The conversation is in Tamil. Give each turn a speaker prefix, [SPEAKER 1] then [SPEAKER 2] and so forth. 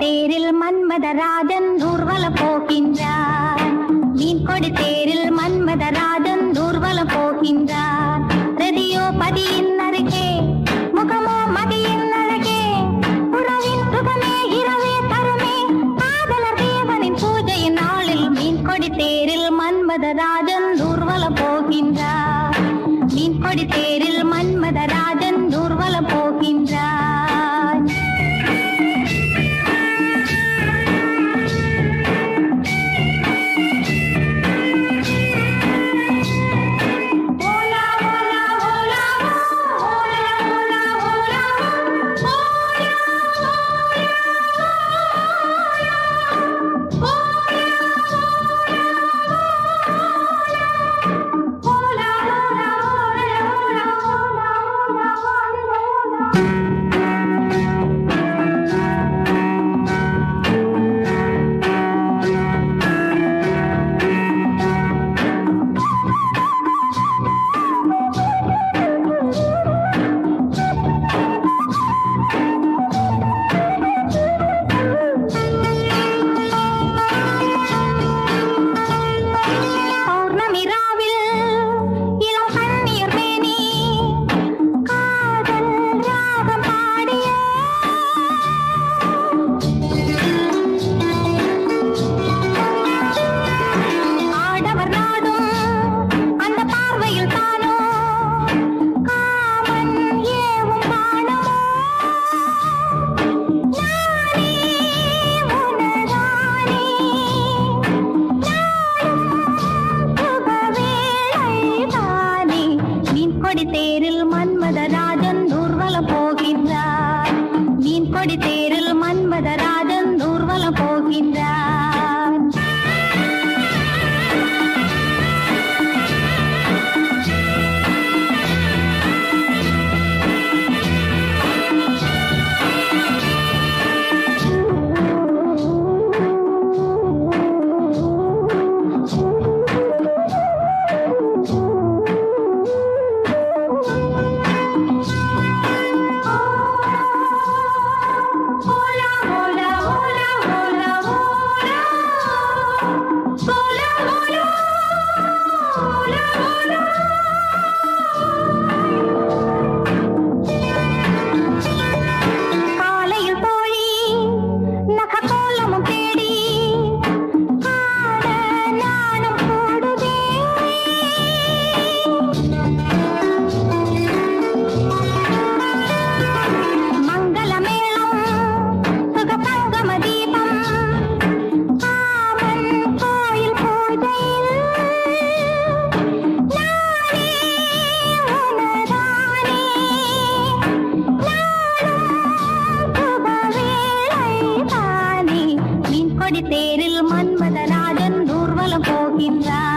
[SPEAKER 1] தேரில் மன்மதராஜன் ஊர்வலம் போகின்றார். மீன் கொடி தேரில் மன்மதராஜன் ஊர்வலம் போகின்றார். ரதியோ பதியின் அருகே, முகமோ மதியின் அழகே, உறவின் சுகமே இரவே தருமே, காதலர் தேவனின் பூஜையின் நாளில் மீன் கொடி தேரில் மன்மதராஜன் ஊர்வலம் போகின்றார். மீன் கொடி தேரில் மன்மதராஜன் ஊர்வலம் போகின்றார். கொடி தேரில் மன்மதராஜன் ஊர்வலம் போகின்றார். மீன் கொடி தேரில் மன்மதராஜன் ஊர்வலம் போகின்றார். கொடி தேரில் மன்மதராஜன் ஊர்வலம் போகின்றார்.